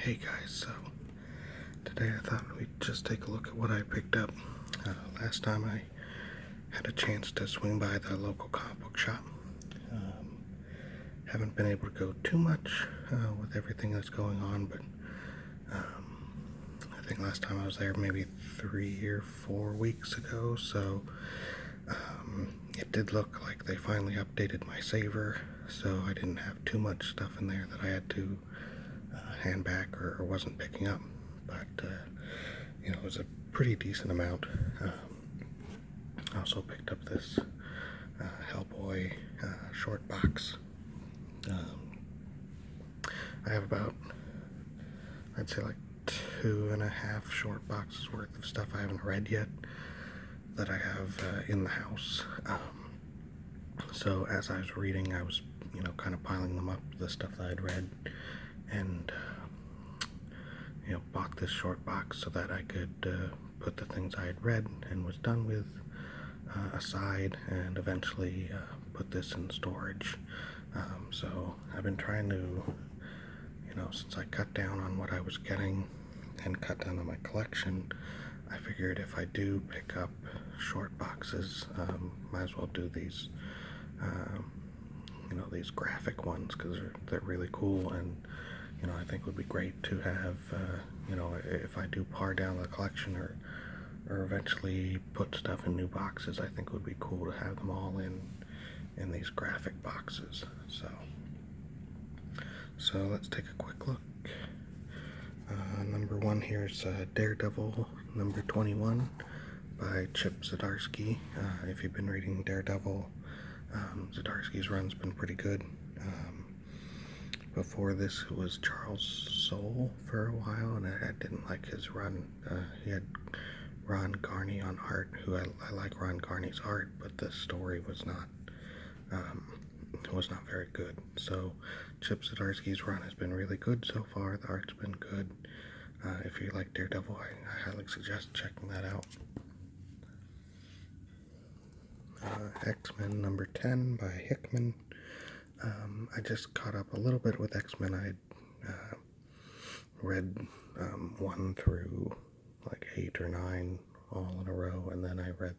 Hey guys, so today I thought we'd just take a look at what I picked up. Last time I had a chance to swing by the local comic book shop. Haven't been able to go too much with everything that's going on, but I think last time I was there maybe 3 or 4 weeks ago, so it did look like they finally updated my saver, so I didn't have too much stuff in there that I had to hand back or wasn't picking up, but it was a pretty decent amount. I also picked up this Hellboy short box. I have about, I'd say like 2.5 short boxes worth of stuff I haven't read yet that I have in the house. So as I was reading, I was, kind of piling them up, the stuff that I'd read, and bought this short box so that I could put the things I had read and was done with aside, and eventually put this in storage. So I've been trying to, since I cut down on what I was getting and cut down on my collection, I figured if I do pick up short boxes, might as well do these, these graphic ones, because they're really cool, and I think would be great to have, if I do par down the collection or eventually put stuff in new boxes, I think it would be cool to have them all in these graphic boxes. So let's take a quick look. Number one here is Daredevil number 21 by Chip Zdarsky. If you've been reading Daredevil, Zdarsky's run's been pretty good. Before this, it was Charles Soule for a while, and I didn't like his run. He had Ron Garney on art, who I like Ron Garney's art, but the story was not very good. So Chip Zdarsky's run has been really good so far. The art's been good. If you like Daredevil, I highly suggest checking that out. X-Men number 10 by Hickman. I just caught up a little bit with X-Men. I read 1 through like 8 or 9 all in a row, and then I read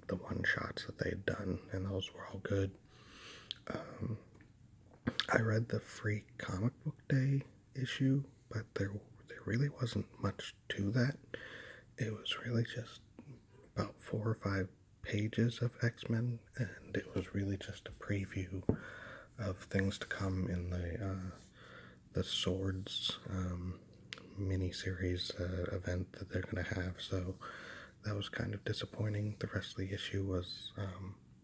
the one-shots that they'd done, and those were all good. I read the Free Comic Book Day issue, but there really wasn't much to that. It was really just about 4 or 5 pages of X-Men, and it was really just a preview of things to come in the Swords mini-series event that they're going to have, so that was kind of disappointing. The rest of the issue was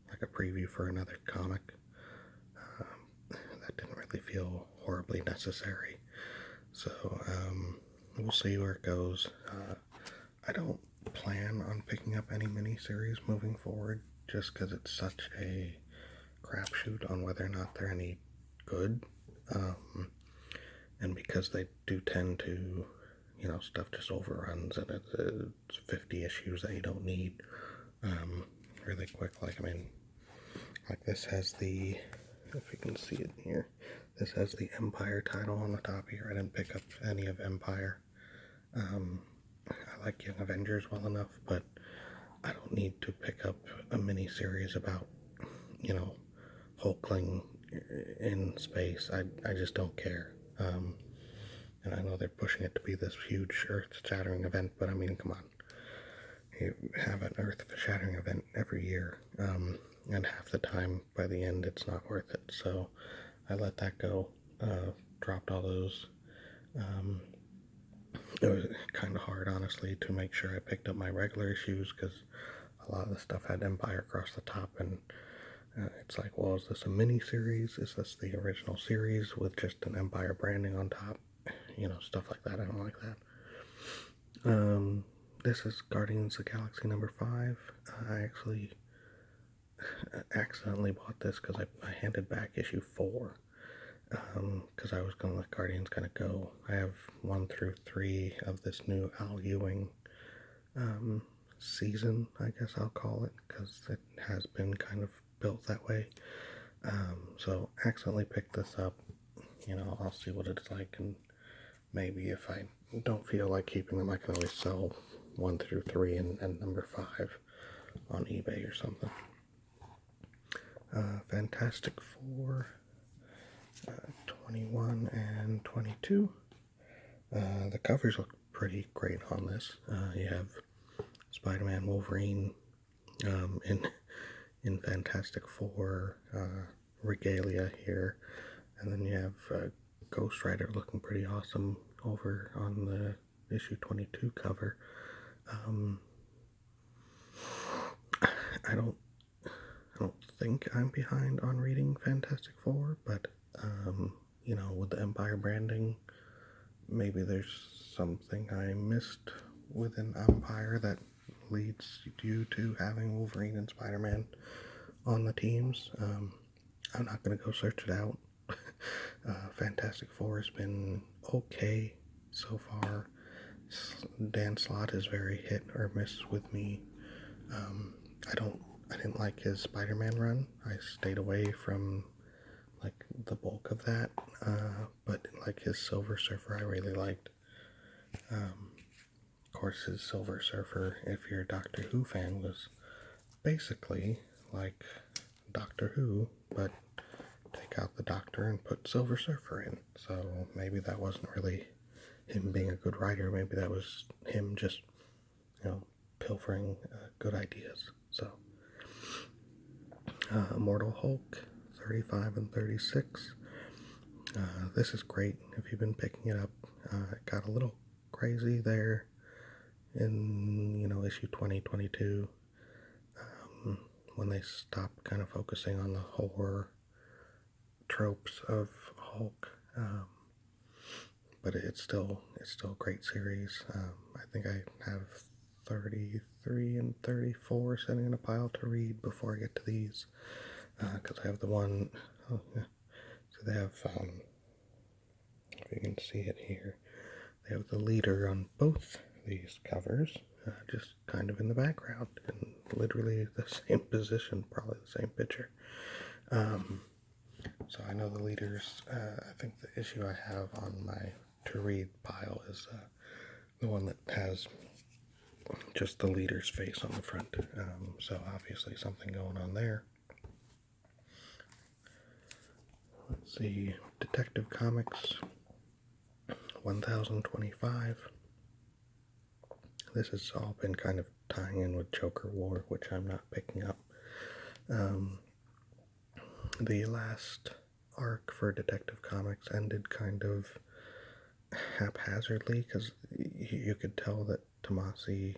like a preview for another comic. That didn't really feel horribly necessary, so we'll see where it goes. I don't plan on picking up any miniseries moving forward, just because it's such a crapshoot on whether or not they're any good, and because they do tend to, stuff just overruns, and it's 50 issues that you don't need really quick. Like this has the, if you can see it here, this has the Empire title on the top here. I didn't pick up any of Empire. I like Young Avengers well enough, but I don't need to pick up a mini-series about, Hulkling in space. I just don't care. And I know they're pushing it to be this huge earth-shattering event, but I mean, come on. You have an earth-shattering event every year, and half the time, by the end, it's not worth it. So I let that go, dropped all those. It was kind of hard, honestly, to make sure I picked up my regular issues, because a lot of the stuff had Empire across the top, and it's like, well, is this a mini-series? Is this the original series with just an Empire branding on top? Stuff like that. I don't like that. This is Guardians of the Galaxy number 5. I actually accidentally bought this because I handed back issue 4, because I was going to let Guardians kind of go. I have 1 through 3 of this new Al Ewing season, I guess I'll call it, because it has been kind of built that way. So accidentally picked this up, I'll see what it's like, and maybe if I don't feel like keeping them, I can always sell 1 through 3 and number 5 on eBay or something. Fantastic Four 21 and 22. The covers look pretty great on this. You have Spider-Man, Wolverine in Fantastic Four regalia here, and then you have Ghost Rider looking pretty awesome over on the issue 22 cover. I don't think I'm behind on reading Fantastic Four, but with the Empire branding, maybe there's something I missed within Empire that leads you to having Wolverine and Spider-Man on the teams. I'm not going to go search it out. Fantastic Four has been okay so far. Dan Slott is very hit or miss with me. I didn't like his Spider-Man run. I stayed away from like the bulk of that, but like his Silver Surfer I really liked. Of course, his Silver Surfer, if you're a Doctor Who fan, was basically like Doctor Who, but take out the Doctor and put Silver Surfer in. So maybe that wasn't really him being a good writer. Maybe that was him just, pilfering good ideas. So, Immortal Hulk 35 and 36. This is great if you've been picking it up. It got a little crazy there in, issue 2022 when they stopped kind of focusing on the horror tropes of Hulk. But it's still a great series. I think I have 33 and 34 sitting in a pile to read before I get to these, because I have the one. Oh, yeah. So they have, if you can see it here, they have the leader on both these covers, just kind of in the background, in literally the same position, probably the same picture. So I know the leaders. I think the issue I have on my to read pile is the one that has just the leader's face on the front. So obviously something going on there. Let's see, Detective Comics 1025. This has all been kind of tying in with Joker War, which I'm not picking up. The last arc for Detective Comics ended kind of haphazardly, because you could tell that Tomasi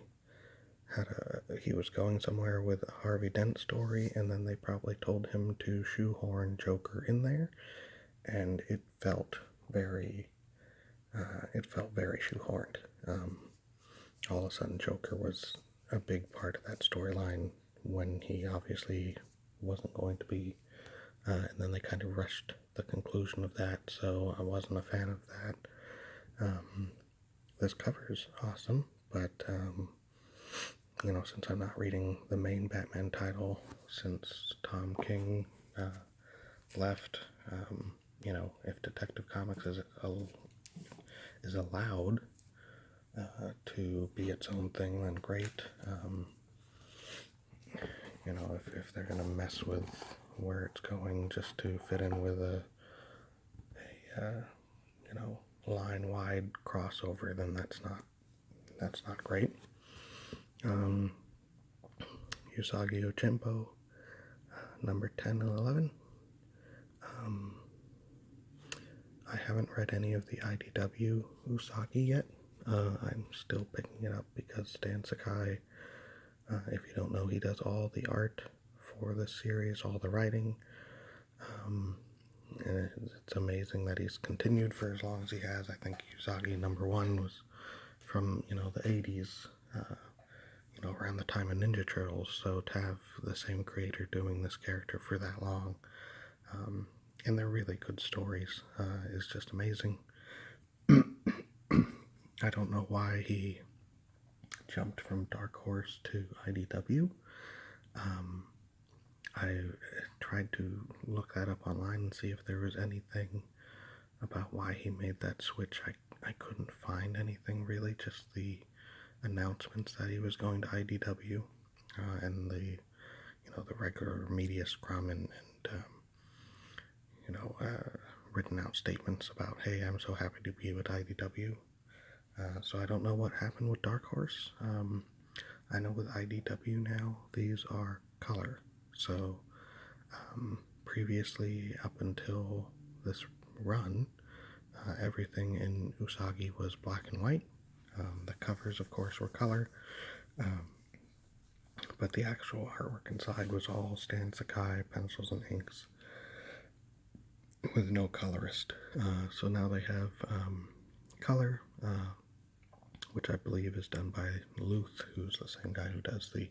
he was going somewhere with a Harvey Dent story, and then they probably told him to shoehorn Joker in there, and it felt very shoehorned. All of a sudden, Joker was a big part of that storyline when he obviously wasn't going to be, and then they kind of rushed the conclusion of that, so I wasn't a fan of that. This cover is awesome, but since I'm not reading the main Batman title since Tom King left, if Detective Comics is allowed to be its own thing, then great. If they're gonna mess with where it's going just to fit in with a line-wide crossover, then that's not great. Usagi Yojimbo, number 10 and 11. I haven't read any of the IDW Usagi yet. I'm still picking it up because Stan Sakai, if you don't know, he does all the art for the series, all the writing. And it's amazing that he's continued for as long as he has. I think Usagi number 1 was from, the 80s, around the time of Ninja Turtles, so to have the same creator doing this character for that long, and they're really good stories, is just amazing. I don't know why he jumped from Dark Horse to IDW. I tried to look that up online and see if there was anything about why he made that switch. I couldn't find anything really, just the announcements that he was going to IDW, and the regular media scrum, and written out statements about, hey, I'm so happy to be with IDW. So I don't know what happened with Dark Horse. I know with IDW now, these are color. So previously, up until this run, everything in Usagi was black and white. The covers, of course, were color. But the actual artwork inside was all Stan Sakai pencils and inks with no colorist. So now they have color, which I believe is done by Luth, who's the same guy who does the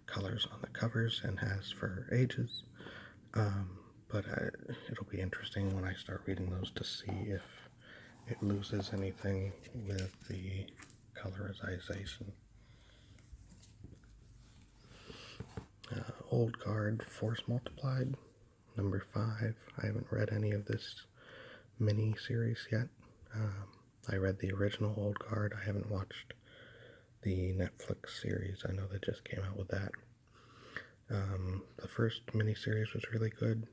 colors on the covers and has for ages. But it'll be interesting when I start reading those to see if it loses anything with the colorization. Old Guard Force Multiplied, number 5. I haven't read any of this mini series yet. I read the original Old Guard. I haven't watched the Netflix series. I know they just came out with that. The first miniseries was really good,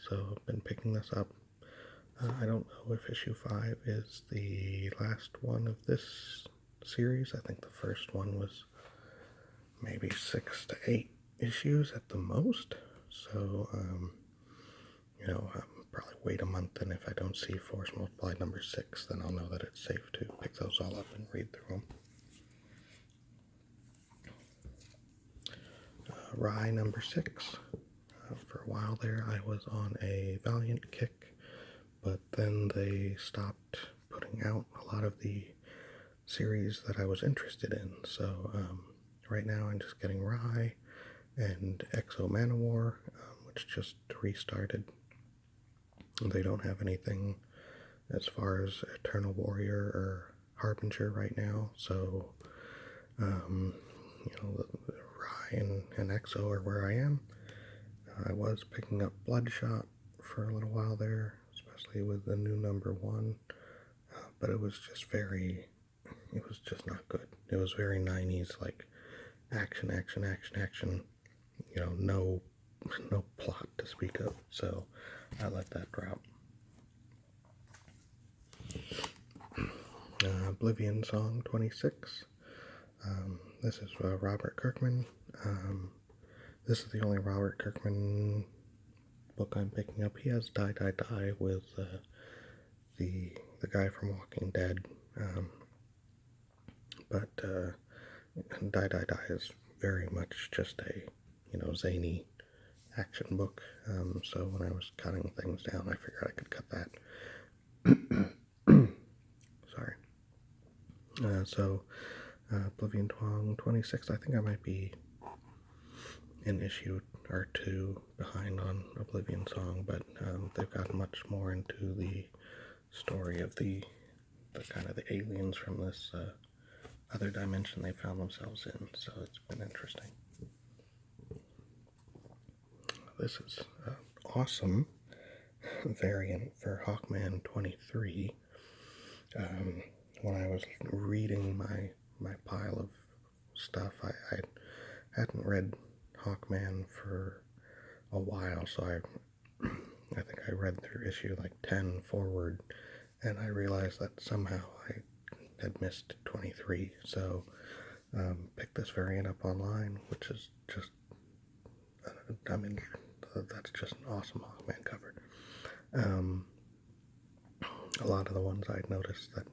so I've been picking this up. I don't know if issue 5 is the last one of this series. I think the first one was maybe 6 to 8 issues at the most. So, I'll probably wait a month, and if I don't see Force Multiplied number 6, then I'll know that it's safe to pick those all up and read through them. Rye number 6. For a while there, I was on a Valiant kick, but then they stopped putting out a lot of the series that I was interested in. So right now I'm just getting Rye and Exo Manowar, which just restarted. They don't have anything as far as Eternal Warrior or Harbinger right now, so Rye and Exo are where I am. I was picking up Bloodshot for a little while there, especially with the new number 1, but it was just not good. It was very 90s, like action, no plot to speak of, so I let that drop. Oblivion Song 26. This is Robert Kirkman. This is the only Robert Kirkman book I'm picking up. He has Die Die Die with the guy from Walking Dead, but Die Die Die is very much just a zany action book. So when I was cutting things down, I figured I could cut that. Sorry. So Oblivion Song 26. I think I might be an issue or 2 behind on Oblivion Song, but they've gotten much more into the story of the kind of the aliens from this other dimension they found themselves in, so it's been interesting. This is an awesome variant for Hawkman 23. When I was reading my pile of stuff, I hadn't read Hawkman for a while, so I think I read through issue like 10 forward, and I realized that somehow I had missed 23, so picked this variant up online, which is just, that's just an awesome Hawkman cover. A lot of the ones I'd noticed that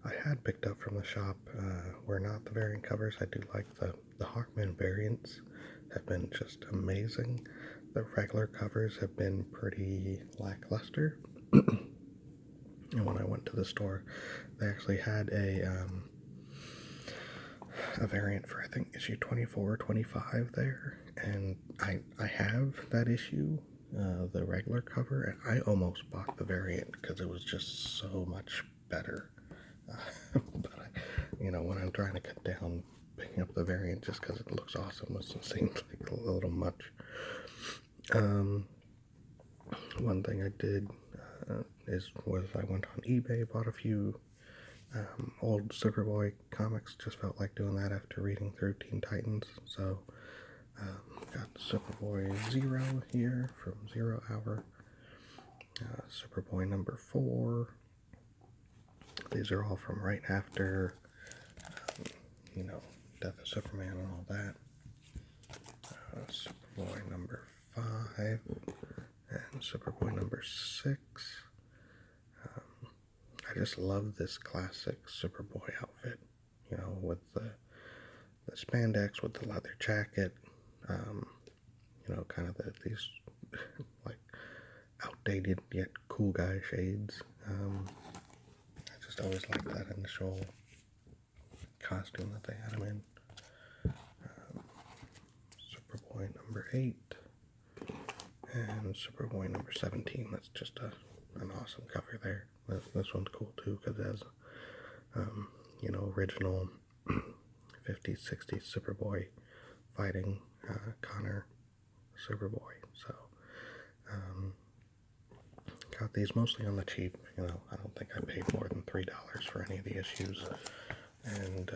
I had picked up from the shop were not the variant covers. I do like the Hawkman variants have been just amazing. The regular covers have been pretty lackluster. And when I went to the store, they actually had a variant for, I think, issue 24 or 25 there, and I have that issue, the regular cover, and I almost bought the variant because it was just so much better. But when I'm trying to cut down, picking up the variant just because it looks awesome, it seems like a little much. One thing I did was I went on eBay, bought a few old Superboy comics. Just felt like doing that after reading through Teen Titans. So got Superboy Zero here from Zero Hour. Superboy number 4. These are all from right after, Death of Superman and all that. Superboy number 5 and Superboy number 6. I just love this classic Superboy outfit, with the spandex, with the leather jacket, kind of these like outdated yet cool guy shades. I just always liked that initial costume that they had him in. Superboy number 8 and Superboy number 17. That's just an awesome cover there. This one's cool too because it has, original 50s, 60s Superboy fighting Connor Superboy. So, got these mostly on the cheap. I don't think I paid more than $3 for any of the issues. And,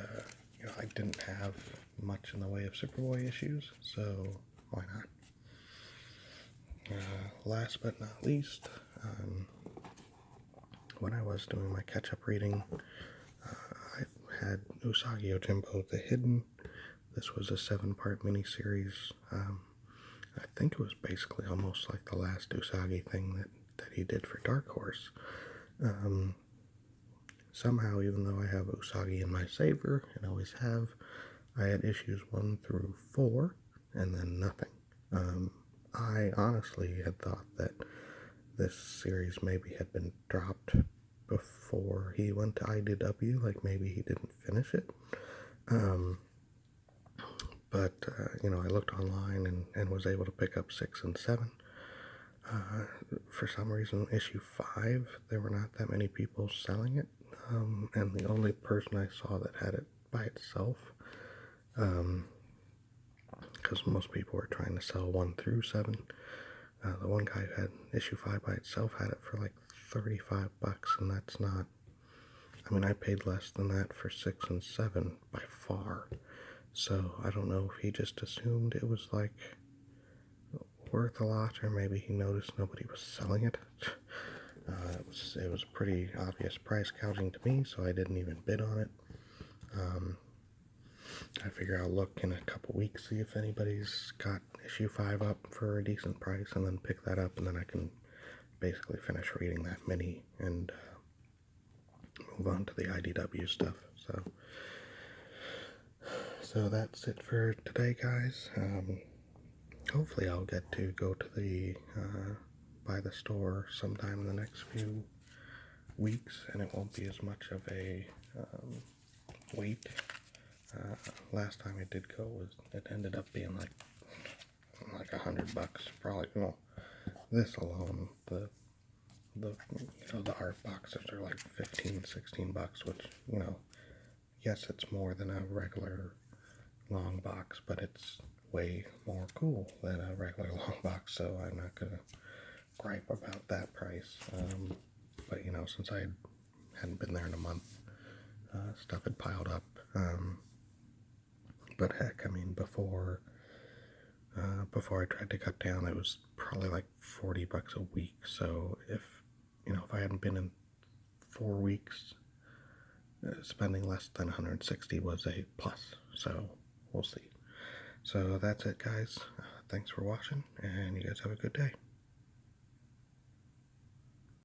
I didn't have much in the way of Superboy issues, so why not? Last but not least, when I was doing my catch-up reading, I had Usagi Yojimbo The Hidden. This was a 7-part miniseries. I think it was basically almost like the last Usagi thing that he did for Dark Horse. Somehow, even though I have Usagi in my saver, and always have, I had issues 1 through 4, and then nothing. I honestly had thought that this series maybe had been dropped before he went to IDW, like maybe he didn't finish it. But I looked online and was able to pick up 6 and 7. For some reason, issue 5, there were not that many people selling it. And the only person I saw that had it by itself, because most people were trying to sell 1 through 7. The one guy who had issue 5 by itself had it for like $35, and that's not, I paid less than that for 6 and 7 by far. So I don't know if he just assumed it was like worth a lot, or maybe he noticed nobody was selling it. It was pretty obvious price gouging to me, so I didn't even bid on it. I figure I'll look in a couple weeks, see if anybody's got issue 5 up for a decent price, and then pick that up, and then I can basically finish reading that mini and move on to the IDW stuff. So that's it for today, guys. Hopefully I'll get to go to by the store sometime in the next few weeks, and it won't be as much of a wait. Last time I did go, it ended up being like $100, probably. Well, this alone, the art boxes are like $15-16, which, yes, it's more than a regular long box, but it's way more cool than a regular long box, so I'm not gonna gripe about that price. But since I hadn't been there in a month, stuff had piled up. But heck, before I tried to cut down, it was probably like $40 a week. So if I hadn't been in 4 weeks, spending less than 160 was a plus. So we'll see. So that's it, guys. Thanks for watching, and you guys have a good day.